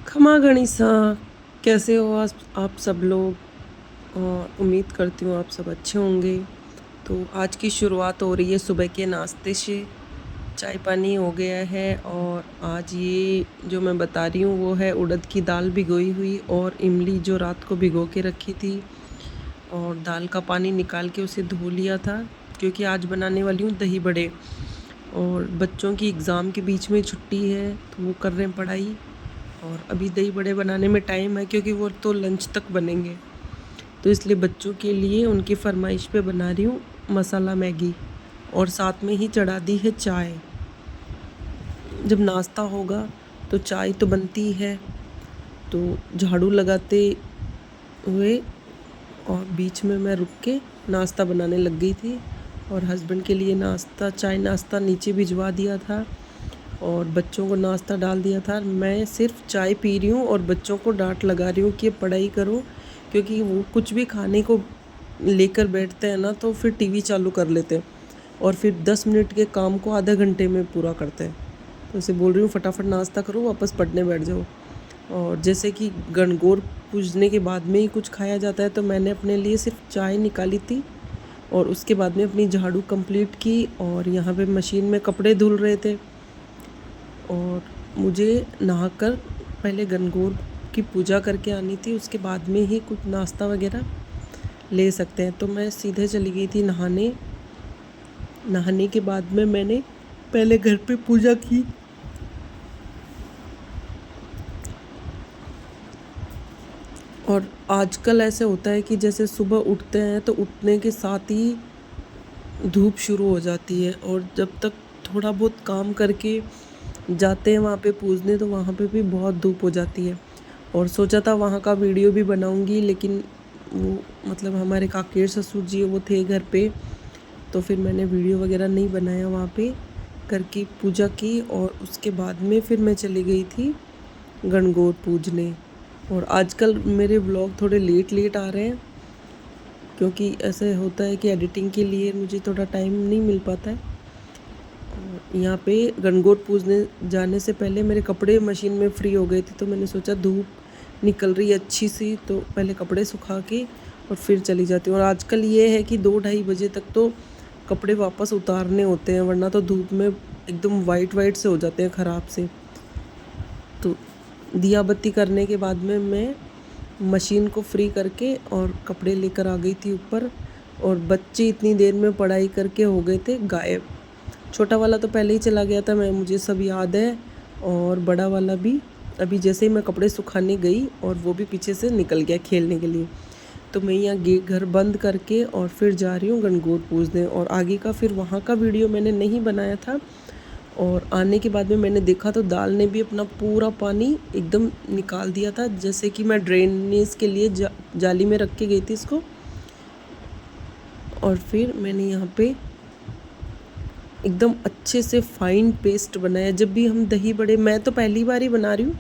खमा गणिसा, कैसे हो आज आप सब लोग। उम्मीद करती हूँ आप सब अच्छे होंगे। तो आज की शुरुआत हो रही है सुबह के नाश्ते से। चाय पानी हो गया है और आज ये जो मैं बता रही हूँ वो है उड़द की दाल भिगोई हुई और इमली जो रात को भिगो के रखी थी। और दाल का पानी निकाल के उसे धो लिया था क्योंकि आज बनाने वाली हूँ दही बड़े। और बच्चों की एग्ज़ाम के बीच में छुट्टी है तो वो कर रहे हैं पढ़ाई। और अभी दही बड़े बनाने में टाइम है क्योंकि वो तो लंच तक बनेंगे। तो इसलिए बच्चों के लिए उनकी फरमाइश पे बना रही हूँ मसाला मैगी। और साथ में ही चढ़ा दी है चाय। जब नाश्ता होगा तो चाय तो बनती है। तो झाड़ू लगाते हुए और बीच में मैं रुक के नाश्ता बनाने लग गई थी। और हस्बैंड के लिए नाश्ता चाय नाश्ता नीचे भिजवा दिया था और बच्चों को नाश्ता डाल दिया था। मैं सिर्फ चाय पी रही हूँ और बच्चों को डांट लगा रही हूँ कि पढ़ाई करो, क्योंकि वो कुछ भी खाने को लेकर बैठते हैं ना तो फिर टीवी चालू कर लेते हैं और फिर 10 मिनट के काम को आधे घंटे में पूरा करते हैं। तो उसे बोल रही हूँ फटाफट नाश्ता करो, वापस पढ़ने बैठ जाओ। और जैसे कि गणगौर पूजने के बाद में ही कुछ खाया जाता है तो मैंने अपने लिए सिर्फ चाय निकाली थी और उसके बाद में अपनी झाड़ू कंप्लीट की। और यहाँ पे मशीन में कपड़े धुल रहे थे और मुझे नहाकर पहले गणगौर की पूजा करके आनी थी, उसके बाद में ही कुछ नाश्ता वगैरह ले सकते हैं। तो मैं सीधे चली गई थी नहाने। नहाने के बाद में मैंने पहले घर पे पूजा की। और आजकल ऐसे होता है कि जैसे सुबह उठते हैं तो उठने के साथ ही धूप शुरू हो जाती है और जब तक थोड़ा बहुत काम करके जाते हैं वहाँ पे पूजने तो वहाँ पे भी बहुत धूप हो जाती है। और सोचा था वहाँ का वीडियो भी बनाऊंगी, लेकिन वो मतलब हमारे काकेर ससुर जी वो थे घर पे, तो फिर मैंने वीडियो वगैरह नहीं बनाया। वहाँ पे करके पूजा की और उसके बाद में फिर मैं चली गई थी गणगौर पूजने। और आजकल मेरे व्लॉग थोड़े लेट आ रहे हैं क्योंकि ऐसे होता है कि एडिटिंग के लिए मुझे थोड़ा टाइम नहीं मिल पाता है। यहाँ पे गणगौर पूजने जाने से पहले मेरे कपड़े मशीन में फ्री हो गए थे तो मैंने सोचा धूप निकल रही है अच्छी सी तो पहले कपड़े सुखा के और फिर चली जाती हूँ। और आजकल ये है कि 2-2:30 बजे तक तो कपड़े वापस उतारने होते हैं, वरना तो धूप में एकदम वाइट से हो जाते हैं ख़राब से। तो दिया बत्ती करने के बाद में मैं मशीन को फ्री करके और कपड़े लेकर आ गई थी ऊपर। और बच्चे इतनी देर में पढ़ाई करके हो गए थे गायब। छोटा वाला तो पहले ही चला गया था, मुझे सब याद है। और बड़ा वाला भी अभी जैसे ही मैं कपड़े सुखाने गई और वो भी पीछे से निकल गया खेलने के लिए। तो मैं यहाँ घर बंद करके और फिर जा रही हूँ गणगौर पूजने। और आगे का फिर वहाँ का वीडियो मैंने नहीं बनाया था। और आने के बाद में मैंने देखा तो दाल ने भी अपना पूरा पानी एकदम निकाल दिया था, जैसे कि मैं ड्रेनेज के लिए जाली में रख के गई थी इसको। और फिर मैंने यहाँ पे एकदम अच्छे से फाइन पेस्ट बनाया। जब भी हम दही बड़े, मैं तो पहली बार ही बना रही हूँ,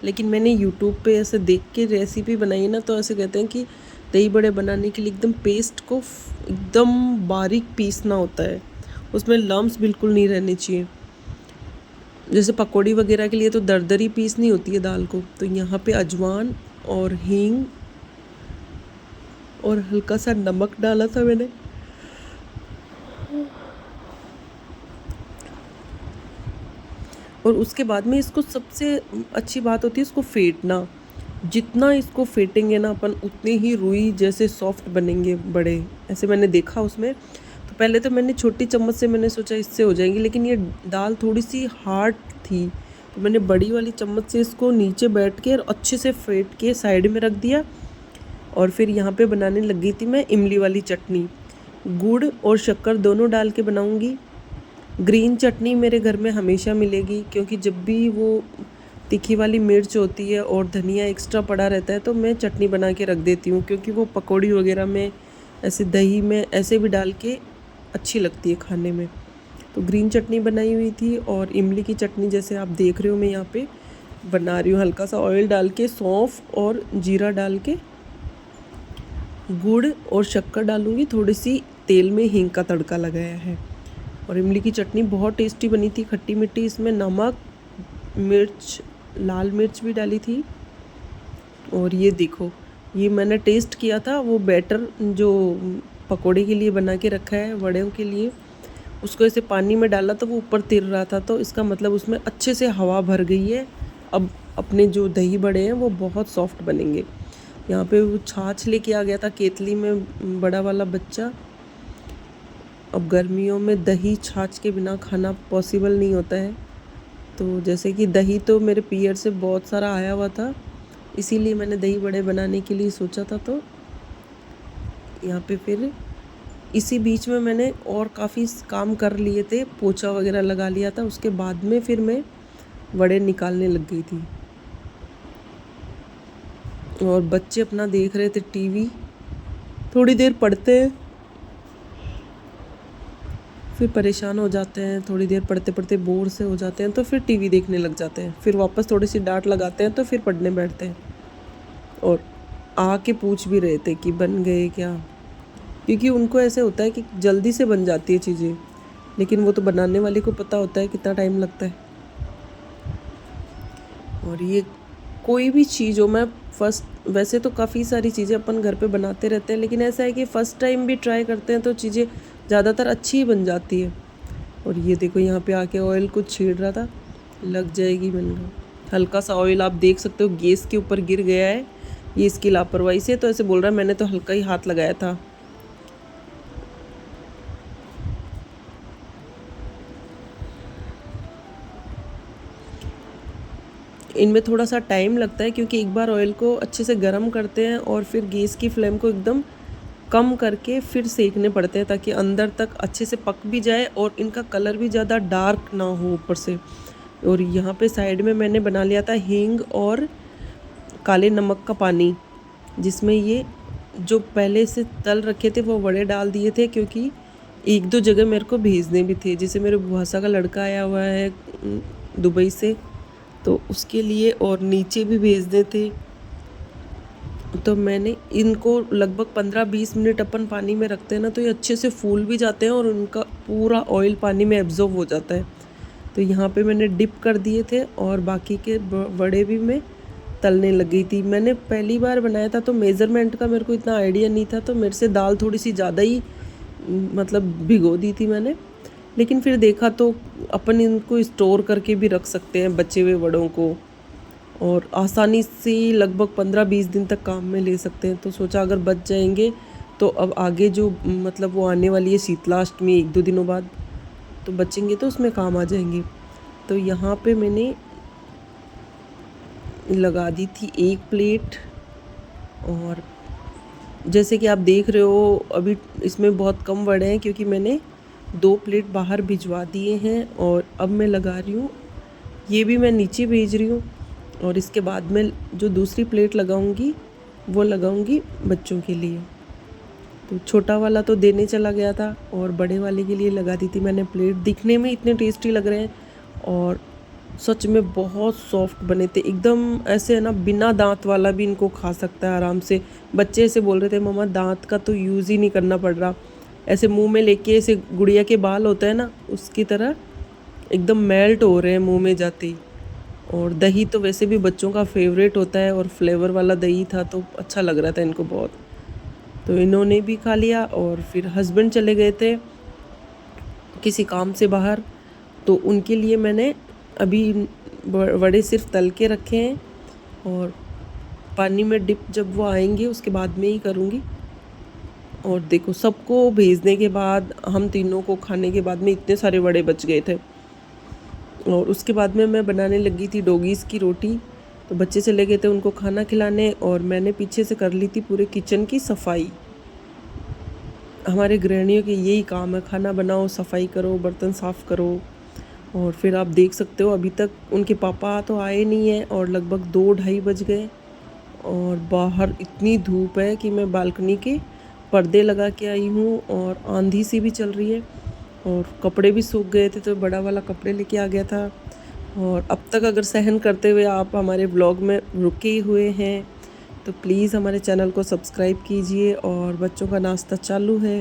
लेकिन मैंने यूट्यूब पे ऐसे देख के रेसिपी बनाई ना, तो ऐसे कहते हैं कि दही बड़े बनाने के लिए एकदम पेस्ट को एकदम बारीक पीसना होता है, उसमें लम्स बिल्कुल नहीं रहने चाहिए। जैसे पकौड़ी वगैरह के लिए तो दरदरी पीसनी होती है दाल को। तो यहाँ पे अजवान और हींग और हल्का सा नमक डाला था मैंने। और उसके बाद में इसको सबसे अच्छी बात होती है इसको फेंटना। जितना इसको फेंटेंगे ना अपन उतने ही रुई जैसे सॉफ्ट बनेंगे बड़े, ऐसे मैंने देखा उसमें। तो पहले तो मैंने छोटी चम्मच से मैंने सोचा इससे हो जाएंगी, लेकिन ये दाल थोड़ी सी हार्ड थी तो मैंने बड़ी वाली चम्मच से इसको नीचे बैठ के और अच्छे से फेंट के साइड में रख दिया। और फिर यहाँ पे बनाने लग गई थी मैं इमली वाली चटनी। गुड़ और शक्कर दोनों डाल के बनाऊँगी। ग्रीन चटनी मेरे घर में हमेशा मिलेगी क्योंकि जब भी वो तीखी वाली मिर्च होती है और धनिया एक्स्ट्रा पड़ा रहता है तो मैं चटनी बना के रख देती हूँ, क्योंकि वो पकौड़ी वगैरह में ऐसे दही में ऐसे भी डाल के अच्छी लगती है खाने में। तो ग्रीन चटनी बनाई हुई थी और इमली की चटनी जैसे आप देख रहे हो मैं यहाँ पे बना रही हूँ। हल्का सा ऑयल डाल के सौंफ और जीरा डाल के गुड़ और शक्कर डालूँगी, थोड़ी सी तेल में हींग का तड़का लगाया है। और इमली की चटनी बहुत टेस्टी बनी थी, खट्टी मीठी। इसमें नमक, मिर्च लाल मिर्च भी डाली थी। और ये देखो, ये मैंने टेस्ट किया था, वो बैटर जो पकोड़े के लिए बना के रखा है, वड़ों के लिए, उसको ऐसे पानी में डाला तो वो ऊपर तिर रहा था, तो इसका मतलब उसमें अच्छे से हवा भर गई है। अब अपने जो दही बड़े हैं वो बहुत सॉफ्ट बनेंगे। यहाँ पे वो छाछ लेके आ गया था केतली में बड़ा वाला बच्चा। अब गर्मियों में दही छाछ के बिना खाना पॉसिबल नहीं होता है, तो जैसे कि दही तो मेरे पीरियड से बहुत सारा आया हुआ था, इसीलिए मैंने दही बड़े बनाने के लिए सोचा था। तो यहाँ पे फिर इसी बीच में मैंने और काफ़ी काम कर लिए थे, पोछा वगैरह लगा लिया था। उसके बाद में फिर मैं वड़े निकालने लग गई थी और बच्चे अपना देख रहे थे टीवी। थोड़ी देर पढ़ते हैं, फिर परेशान हो जाते हैं, थोड़ी देर पढ़ते पढ़ते बोर से हो जाते हैं, तो फिर टीवी देखने लग जाते हैं। फिर वापस थोड़ी सी डांट लगाते हैं तो फिर पढ़ने बैठते हैं। और आके पूछ भी रहे थे कि बन गए क्या, क्योंकि उनको ऐसे होता है कि जल्दी से बन जाती है चीज़ें, लेकिन वो तो बनाने वाले को पता होता है कितना टाइम लगता है। और ये कोई भी चीज़ हो, मैं फर्स्ट, वैसे तो काफ़ी सारी चीज़ें अपन घर पे बनाते रहते हैं, लेकिन ऐसा है कि फ़र्स्ट टाइम भी ट्राई करते हैं तो चीज़ें ज़्यादातर अच्छी ही बन जाती है। और ये देखो, यहाँ पे आके ऑयल कुछ छीड़ रहा था, लग जाएगी मैंने। हल्का सा ऑयल आप देख सकते हो गैस के ऊपर गिर गया है, ये इसकी लापरवाही से। तो ऐसे बोल रहा है मैंने तो हल्का ही हाथ लगाया था। इनमें थोड़ा सा टाइम लगता है, क्योंकि एक बार ऑयल को अच्छे से गर्म करते हैं और फिर गैस की फ्लेम को एकदम कम करके फिर सेकने पड़ते हैं, ताकि अंदर तक अच्छे से पक भी जाए और इनका कलर भी ज़्यादा डार्क ना हो ऊपर से। और यहाँ पे साइड में मैंने बना लिया था हींग और काले नमक का पानी, जिसमें ये जो पहले से तल रखे थे वो वड़े डाल दिए थे, क्योंकि एक दो जगह मेरे को भेजने भी थे। जैसे मेरे बुआसा का लड़का आया हुआ है दुबई से, तो उसके लिए और नीचे भी भेजने थे। तो मैंने इनको लगभग 15-20 मिनट अपन पानी में रखते हैं ना, तो ये अच्छे से फूल भी जाते हैं और उनका पूरा ऑयल पानी में एब्जॉर्ब हो जाता है। तो यहाँ पे मैंने डिप कर दिए थे और बाकी के वड़े भी मैं तलने लग गई थी। मैंने पहली बार बनाया था तो मेज़रमेंट का मेरे को इतना आइडिया नहीं था, तो मेरे से दाल थोड़ी सी ज़्यादा ही मतलब भिगो दी थी मैंने। लेकिन फिर देखा तो अपन इनको स्टोर करके भी रख सकते हैं बचे हुए वड़ों को, और आसानी से लगभग 15-20 दिन तक काम में ले सकते हैं। तो सोचा अगर बच जाएंगे तो अब आगे जो मतलब वो आने वाली है शीतलाष्टमी 1-2 दिनों बाद, तो बचेंगे तो उसमें काम आ जाएंगे। तो यहाँ पे मैंने लगा दी थी एक प्लेट, और जैसे कि आप देख रहे हो अभी इसमें बहुत कम वड़े हैं, क्योंकि मैंने 2 प्लेट बाहर भिजवा दिए हैं। और अब मैं लगा रही हूँ, ये भी मैं नीचे भेज रही हूँ, और इसके बाद में जो दूसरी प्लेट लगाऊंगी वो लगाऊंगी बच्चों के लिए। तो छोटा वाला तो देने चला गया था और बड़े वाले के लिए लगा दी थी मैंने प्लेट। दिखने में इतने टेस्टी लग रहे हैं और सच में बहुत सॉफ्ट बने थे एकदम, ऐसे है ना, बिना दांत वाला भी इनको खा सकता है आराम से। बच्चे ऐसे बोल रहे थे मम्मा दांत का तो यूज़ ही नहीं करना पड़ रहा, ऐसे मुंह में लेके ऐसे गुड़िया के बाल होता है ना, उसकी तरह एकदम मेल्ट हो रहे हैं मुंह में जाते ही। और दही तो वैसे भी बच्चों का फेवरेट होता है, और फ्लेवर वाला दही था तो अच्छा लग रहा था इनको बहुत। तो इन्होंने भी खा लिया, और फिर हस्बैंड चले गए थे किसी काम से बाहर, तो उनके लिए मैंने अभी वड़े सिर्फ तल के रखे हैं, और पानी में डिप जब वो आएंगे उसके बाद में ही करूँगी। और देखो सबको भेजने के बाद, हम तीनों को खाने के बाद में इतने सारे वड़े बच गए थे। और उसके बाद में मैं बनाने लगी थी डोगीज़ की रोटी। तो बच्चे चले गए थे उनको खाना खिलाने, और मैंने पीछे से कर ली थी पूरे किचन की सफाई। हमारे गृहिणियों के यही काम है, खाना बनाओ, सफाई करो, बर्तन साफ़ करो। और फिर आप देख सकते हो अभी तक उनके पापा तो आए नहीं हैं, और लगभग 2-2:30 बज गए, और बाहर इतनी धूप है कि मैं बालकनी के पर्दे लगा के आई हूँ, और आंधी सी भी चल रही है, और कपड़े भी सूख गए थे तो बड़ा वाला कपड़े लेके आ गया था। और अब तक अगर सहन करते हुए आप हमारे व्लॉग में रुके हुए हैं तो प्लीज़ हमारे चैनल को सब्सक्राइब कीजिए, और बच्चों का नाश्ता चालू है।